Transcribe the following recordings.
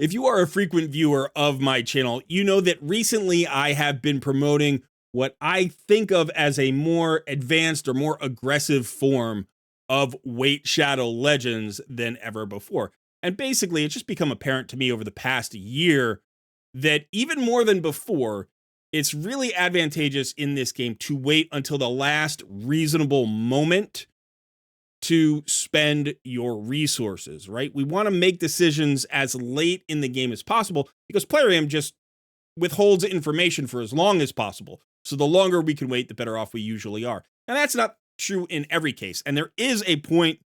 If you are a frequent viewer of my channel, you know that recently I have been promoting what I think of as a more advanced or more aggressive form of Weight Shadow Legends than ever before. And basically, it's just become apparent to me over the past year that even more than before, it's really advantageous in this game to wait until the last reasonable moment to spend your resources, right? We want to make decisions as late in the game as possible because Plarium just withholds information for as long as possible. So the longer we can wait, the better off we usually are. And that's not true in every case. And there is a point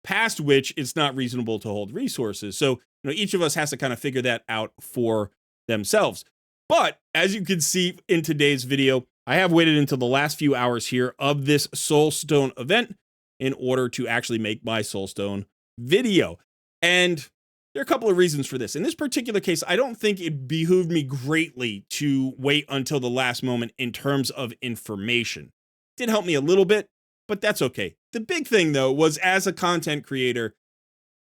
past which it's not reasonable to hold resources. So, each of us has to kind of figure that out for themselves. But as you can see in today's video, I have waited until the last few hours here of this Soulstone event in order to actually make my Soulstone video. And there are a couple of reasons for this. In this particular case, I don't think it behooved me greatly to wait until the last moment in terms of information. It did help me a little bit, but that's okay. The big thing, though, was as a content creator,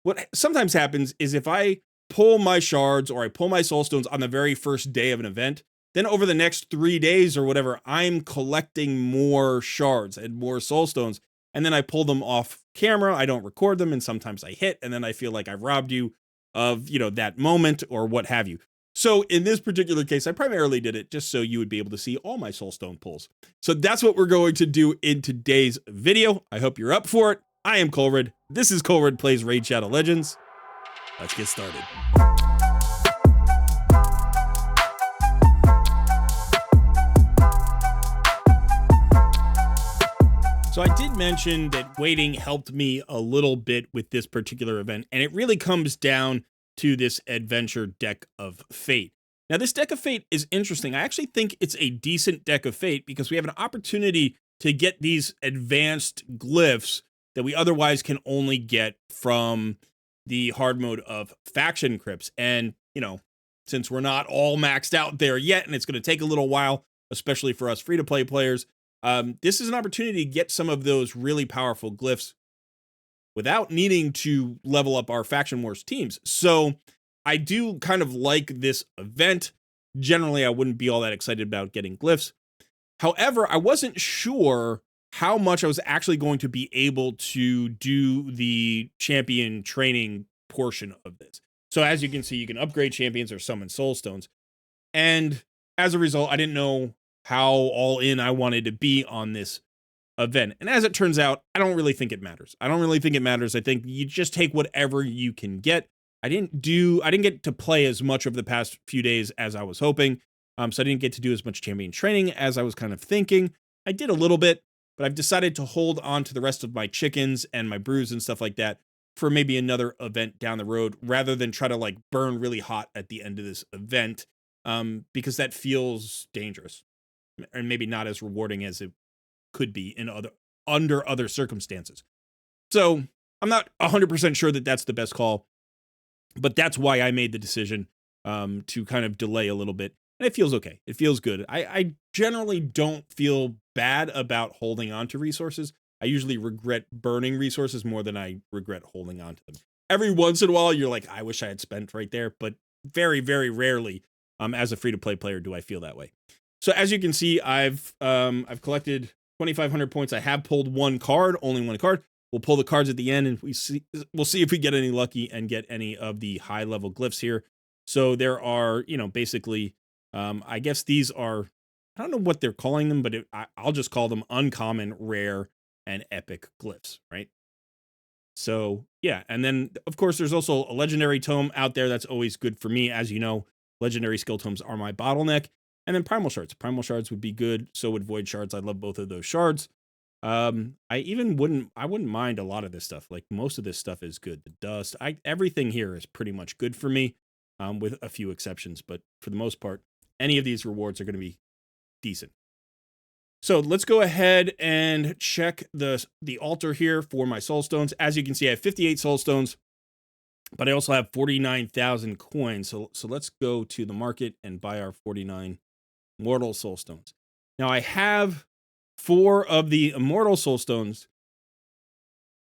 what sometimes happens is if I pull my shards or I pull my soulstones on the very first day of an event, then over the next 3 days or whatever, I'm collecting more shards and more soulstones. And then I pull them off camera. I don't record them. And sometimes I hit, and then I feel like I've robbed you of, that moment or what have you. So in this particular case, I primarily did it just so you would be able to see all my soulstone pulls. So that's what we're going to do in today's video. I hope you're up for it. I am Colerid. This is Colerid Plays Raid Shadow Legends. Let's get started. So I did mention that waiting helped me a little bit with this particular event, and it really comes down to this adventure deck of fate. Now, this deck of fate is interesting. I actually think it's a decent deck of fate because we have an opportunity to get these advanced glyphs that we otherwise can only get from the hard mode of faction crypts. And, since we're not all maxed out there yet, and it's going to take a little while, especially for us free-to-play players, this is an opportunity to get some of those really powerful glyphs without needing to level up our Faction Wars teams. So I do kind of like this event. Generally, I wouldn't be all that excited about getting glyphs. However, I wasn't sure how much I was actually going to be able to do the champion training portion of this. So as you can see, you can upgrade champions or summon soul stones. And as a result, I didn't know how all in I wanted to be on this event. And as it turns out, I don't really think it matters. I think you just take whatever you can get. I didn't get to play as much over the past few days as I was hoping. So I didn't get to do as much champion training as I was kind of thinking. I did a little bit, but I've decided to hold on to the rest of my chickens and my brews and stuff like that for maybe another event down the road, rather than try to burn really hot at the end of this event, because that feels dangerous and maybe not as rewarding as it could be under other circumstances. So I'm not 100% sure that that's the best call, but that's why I made the decision to kind of delay a little bit. And it feels okay. It feels good. I generally don't feel bad about holding on to resources. I usually regret burning resources more than I regret holding on to them. Every once in a while, you're like, I wish I had spent right there, but very, very rarely, as a free-to-play player, do I feel that way. So as you can see, I've collected 2,500 points. I have pulled one card, only one card. We'll pull the cards at the end, and we'll see if we get any lucky and get any of the high-level glyphs here. So there are, basically, I guess these are, I don't know what they're calling them, but I'll just call them uncommon, rare, and epic glyphs, right? So yeah, and then of course there's also a legendary tome out there that's always good for me. As you know, legendary skill tomes are my bottleneck. And then primal shards. Primal shards would be good. So would void shards. I love both of those shards. I wouldn't mind a lot of this stuff. Like most of this stuff is good. The dust, everything here is pretty much good for me, with a few exceptions. But for the most part, any of these rewards are going to be decent. So let's go ahead and check the altar here for my soul stones. As you can see, I have 58 soul stones, but I also have 49,000 coins. So let's go to the market and buy our 49 Immortal Soul Stones. Now I have 4 of the Immortal Soul Stones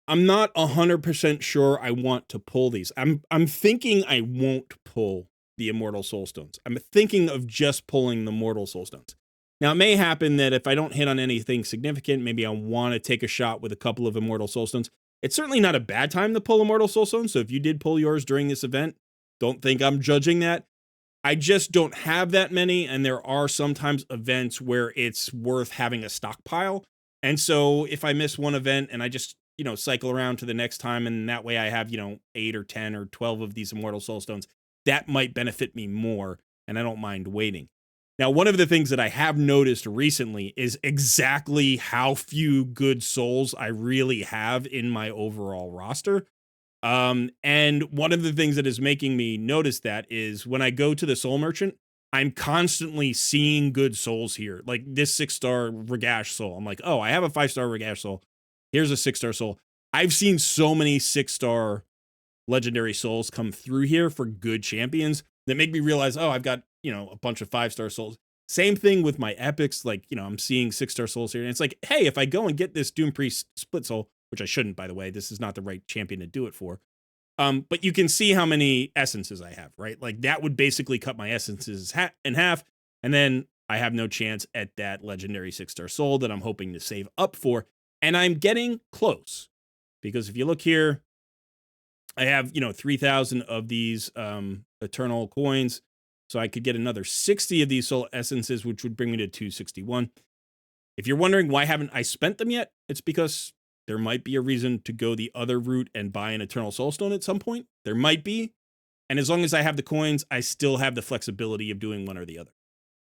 I'm not 100% sure I want to pull these. I'm thinking I won't pull the Immortal Soulstones. I'm thinking of just pulling the Mortal Soulstones. Now, it may happen that if I don't hit on anything significant, maybe I want to take a shot with a couple of Immortal Soulstones. It's certainly not a bad time to pull Immortal Soulstones, so if you did pull yours during this event, don't think I'm judging that. I just don't have that many, and there are sometimes events where it's worth having a stockpile. And so if I miss one event and I just, cycle around to the next time, and that way I have, 8 or 10 or 12 of these Immortal Soulstones, that might benefit me more, and I don't mind waiting. Now, one of the things that I have noticed recently is exactly how few good souls I really have in my overall roster. And one of the things that is making me notice that is when I go to the Soul Merchant, I'm constantly seeing good souls here. Like this 6-star Ragash soul. I'm like, oh, I have a 5-star Ragash soul. Here's a 6-star soul. I've seen so many 6-star legendary souls come through here for good champions that make me realize, oh, I've got, a bunch of 5-star souls. Same thing with my epics. Like, I'm seeing 6-star souls here. And it's like, hey, if I go and get this Doom Priest split soul, which I shouldn't, by the way, this is not the right champion to do it for. But you can see how many essences I have, right? Like that would basically cut my essences in half. And then I have no chance at that legendary 6-star soul that I'm hoping to save up for. And I'm getting close because if you look here, I have, 3,000 of these eternal coins. So I could get another 60 of these soul essences, which would bring me to 261. If you're wondering why haven't I spent them yet, it's because there might be a reason to go the other route and buy an Eternal Soulstone at some point. There might be. And as long as I have the coins, I still have the flexibility of doing one or the other.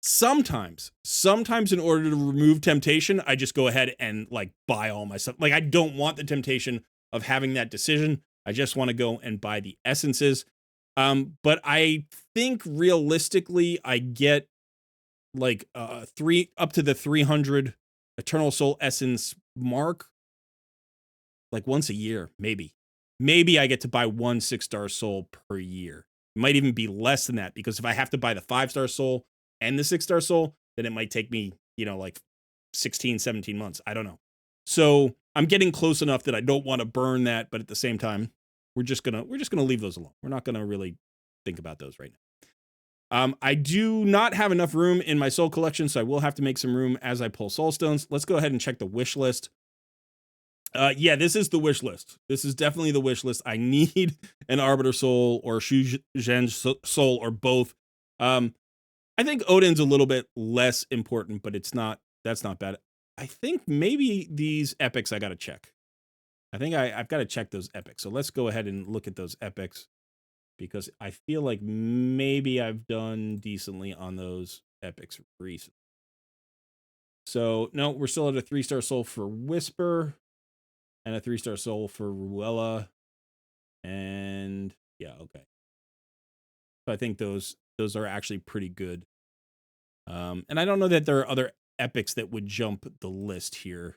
Sometimes in order to remove temptation, I just go ahead and like buy all my stuff. Like I don't want the temptation of having that decision. I just want to go and buy the essences. But I think realistically, I get like up to the 300 Eternal Soul Essence mark like once a year, maybe. Maybe I get to buy one 6-star soul per year. It might even be less than that because if I have to buy the 5-star soul and the 6-star soul, then it might take me, like 16, 17 months. I don't know. So I'm getting close enough that I don't want to burn that, but at the same time, we're just gonna leave those alone. We're not gonna really think about those right now. I do not have enough room in my soul collection, so I will have to make some room as I pull soul stones. Let's go ahead and check the wish list. Yeah, this is the wish list. This is definitely the wish list. I need an Arbiter Soul or Shuzhen Soul or both. I think Odin's a little bit less important, but that's not bad. I think maybe these epics I got to check. I think I've got to check those epics. So let's go ahead and look at those epics because I feel like maybe I've done decently on those epics recently. So no, we're still at a 3-star soul for Whisper. And a 3-star soul for Ruella. And yeah, okay. So I think those are actually pretty good. And I don't know that there are other epics that would jump the list here.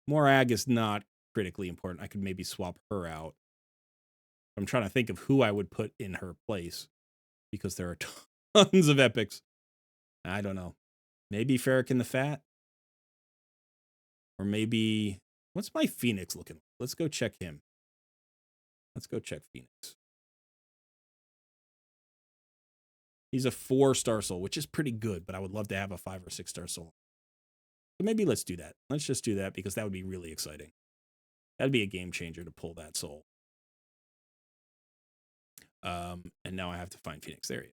Morag is not critically important. I could maybe swap her out. I'm trying to think of who I would put in her place because there are tons of epics. I don't know. Maybe Farrakhan the Fat? Or maybe... What's my Phoenix looking like? Let's go check him. Let's go check Phoenix. He's a 4-star soul, which is pretty good, but I would love to have a 5 or 6-star soul. So maybe let's do that. Let's just do that because that would be really exciting. That'd be a game changer to pull that soul. And now I have to find Phoenix. There he is.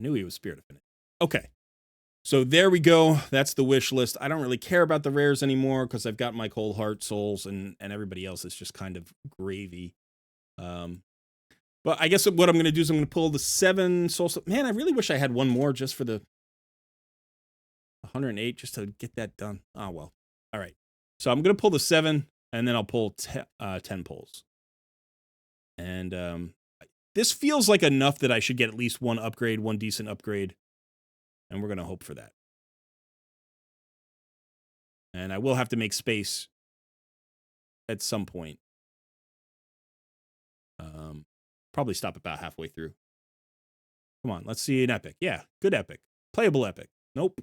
I knew he was Spirit of Infinite. Okay. So there we go. That's the wish list. I don't really care about the rares anymore because I've got my Cold Heart souls and everybody else is just kind of gravy. But I guess what I'm going to do is I'm going to pull the 7 souls. Man, I really wish I had one more just for the 108 just to get that done. Oh, well. All right. So I'm going to pull the 7 and then I'll pull 10 pulls. And this feels like enough that I should get at least one upgrade, one decent upgrade. And we're going to hope for that. And I will have to make space at some point. Probably stop about halfway through. Come on, let's see an epic. Yeah, good epic. Playable epic. Nope.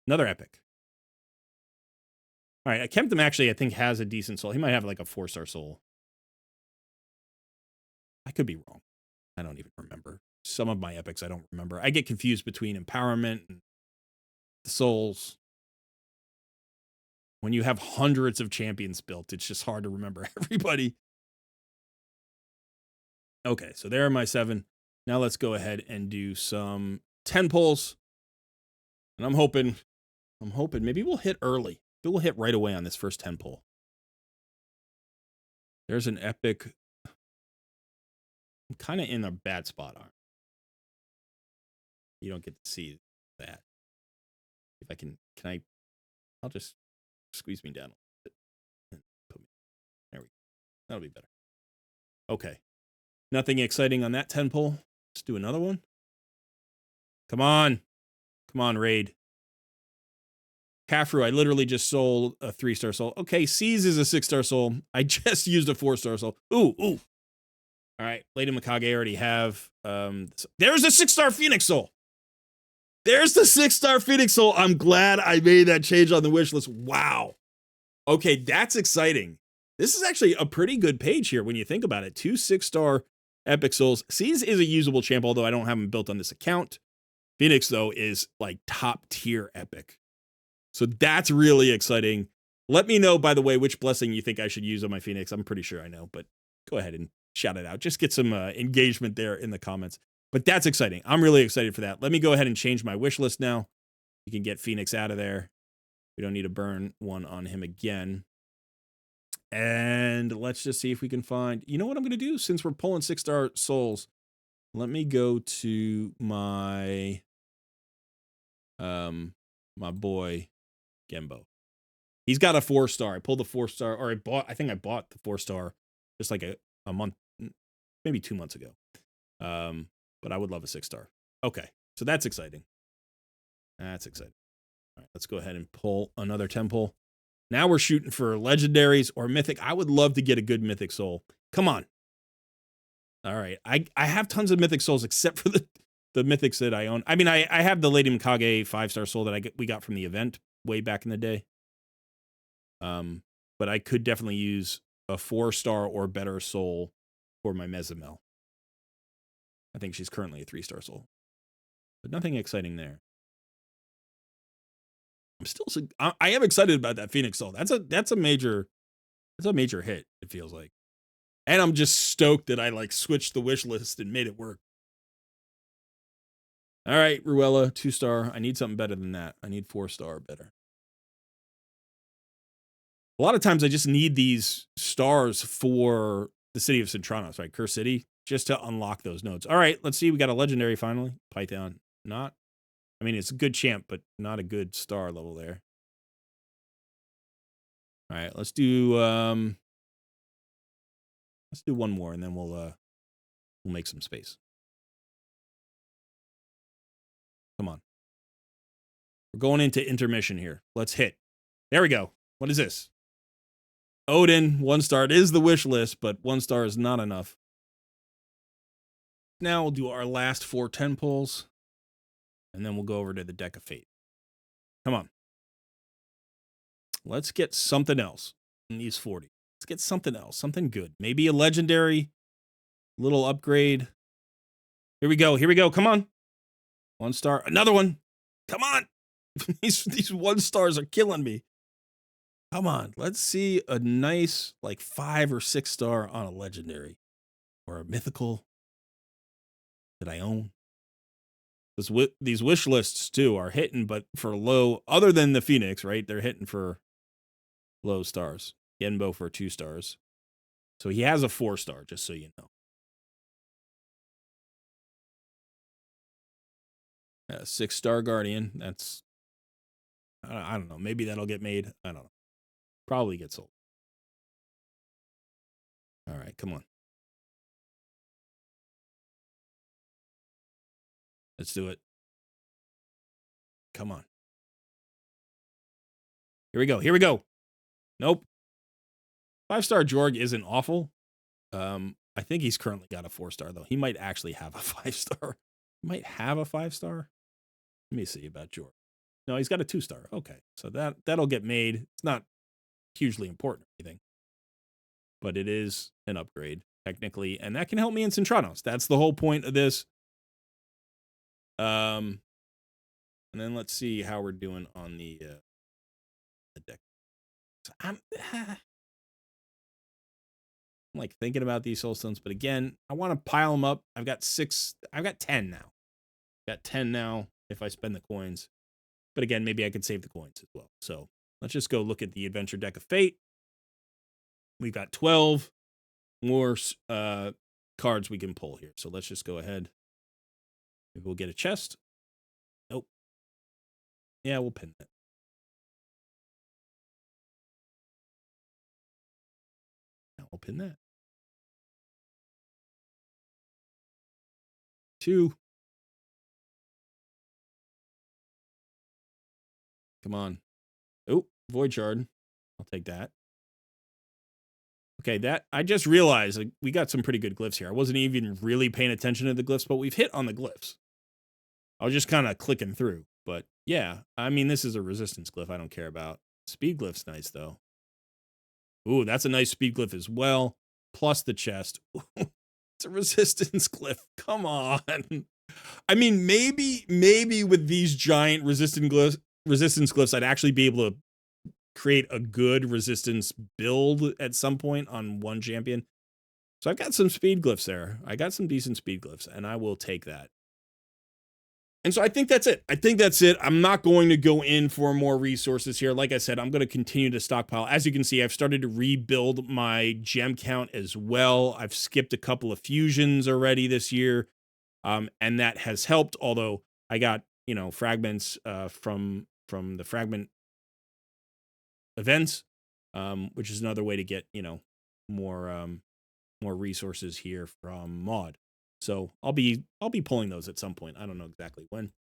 Another epic. All right, Kempton actually, I think, has a decent soul. He might have like a 4-star soul. I could be wrong. I don't even remember. Some of my epics I don't remember. I get confused between empowerment and the souls. When you have hundreds of champions built, it's just hard to remember everybody. Okay, so there are my 7. Now let's go ahead and do some 10 pulls. And I'm hoping maybe we'll hit early. Maybe we'll hit right away on this first 10 pull. There's an epic. I'm kind of in a bad spot on. You don't get to see that. If I can I'll just squeeze me down a little bit. There we go. That'll be better. Okay. Nothing exciting on that 10 pull. Let's do another one. Come on. Come on, Raid. Kafru, I literally just sold a 3-star soul. Okay, Seize is a 6-star soul. I just used a 4-star soul. Ooh. All right, Lady Mikage I already have. There's a 6-star Phoenix soul. There's the 6-star Phoenix soul. I'm glad I made that change on the wish list. Wow. Okay, that's exciting. This is actually a pretty good page here when you think about it. 2 6-star epic souls. Seize is a usable champ, although I don't have him built on this account. Phoenix, though, is like top tier epic. So that's really exciting. Let me know, by the way, which blessing you think I should use on my Phoenix. I'm pretty sure I know, but go ahead and shout it out. Just get some engagement there in the comments. But that's exciting. I'm really excited for that. Let me go ahead and change my wish list now. You can get Phoenix out of there. We don't need to burn one on him again. And let's just see if we can find... You know what I'm going to do? Since we're pulling 6-star souls, let me go to my... my boy... Gembo. He's got a 4-star. I pulled the 4-star, or I think I bought the 4-star just like a month, maybe 2 months ago. But I would love a 6-star. Okay, so that's exciting. That's exciting. All right, let's go ahead and pull another 10 pull. Now we're shooting for legendaries or mythic. I would love to get a good mythic soul. Come on. All right, I have tons of mythic souls except for the mythics that I own. I mean, I have the Lady Mikage 5-star soul that we got from the event way back in the day. But I could definitely use a 4-star or better soul for my Mezimel. I think she's currently a 3-star soul, but nothing exciting there. I am excited about that Phoenix soul. That's a major hit. It feels like, and I'm just stoked that I like switched the wish list and made it work. All right, Ruella, 2-star. I need something better than that. I need 4-star better. A lot of times I just need these stars for the city of Centranos, right? Curse City, just to unlock those nodes. All right, let's see. We got a legendary finally. Python. Not, I mean, it's a good champ, but not a good star level there. All right, let's do one more and then we'll make some space. Come on. We're going into intermission here. Let's hit. There we go. What is this? Odin, 1-star. It is the wish list, but 1-star is not enough. Now we'll do our last 4 10 pulls, and then we'll go over to the Deck of Fate. Come on. Let's get something else in these 40. Let's get something else, something good. Maybe a legendary, little upgrade. Here we go. Here we go. Come on. 1-star. Another one. Come on. these 1-stars are killing me. Come on. Let's see a nice, like 5 or 6-star on a legendary or a mythical that I own. These wish lists, too, are hitting, but for low, other than the Phoenix, right? They're hitting for low stars. Genbo for 2 stars. So he has a 4-star, just so you know. 6-star Guardian. That's, I don't know. Maybe that'll get made. I don't know. Probably get sold. All right, come on. Let's do it. Come on. Here we go. Here we go. Nope. 5-star Jorg isn't awful. I think he's currently got a 4-star, though. He might actually have a 5-star. He might have a 5-star. Let me see about Jorg. No, he's got a 2-star. Okay, so that'll get made. It's not hugely important or anything, but it is an upgrade technically, and that can help me in Centranos. That's the whole point of this. And then let's see how we're doing on the deck. So I'm like thinking about these soulstones, but again, I want to pile them up. I've got 10 now. Got 10 now if I spend the coins. But again, maybe I could save the coins as well. So let's just go look at the Adventure Deck of Fate. We've got 12 more cards we can pull here. So let's just go ahead. Maybe we'll get a chest. Nope. Yeah, we'll pin that. I'll pin that. 2. Come on. Oh, Void Shard. I'll take that. Okay, that I just realized like, we got some pretty good glyphs here. I wasn't even really paying attention to the glyphs, but we've hit on the glyphs. I was just kind of clicking through. But yeah, I mean, this is a resistance glyph I don't care about. Speed glyph's nice, though. Ooh, that's a nice speed glyph as well. Plus the chest. It's a resistance glyph. Come on. I mean, maybe with these giant resistance glyphs, I'd actually be able to create a good resistance build at some point on one champion. So I've got some speed glyphs there. I got some decent speed glyphs, and I will take that. And so I think that's it. I'm not going to go in for more resources here. Like I said, I'm going to continue to stockpile. As you can see, I've started to rebuild my gem count as well. I've skipped a couple of fusions already this year, and that has helped. Although I got, fragments from the fragment events, which is another way to get, more resources here from mod. So I'll be pulling those at some point. I don't know exactly when.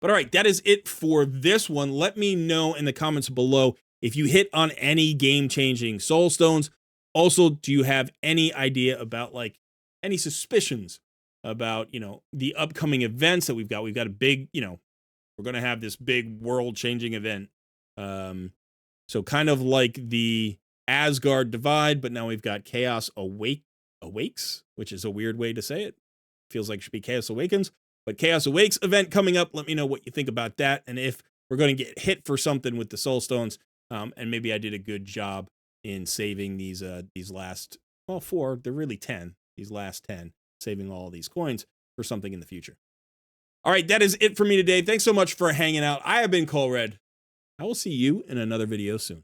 But all right, that is it for this one. Let me know in the comments below if you hit on any game-changing soulstones. Also, do you have any idea about like any suspicions about, the upcoming events that we've got? We've got a big, we're going to have this big world-changing event. So kind of like the Asgard Divide, but now we've got Chaos Awakes, which is a weird way to say it. Feels like it should be Chaos Awakens, but Chaos Awakes event coming up. Let me know what you think about that, and if we're going to get hit for something with the Soulstones, and maybe I did a good job in saving these last, 4, they're really 10, these last 10, saving all of these coins for something in the future. All right, that is it for me today. Thanks so much for hanging out. I have been Cole Red. I will see you in another video soon.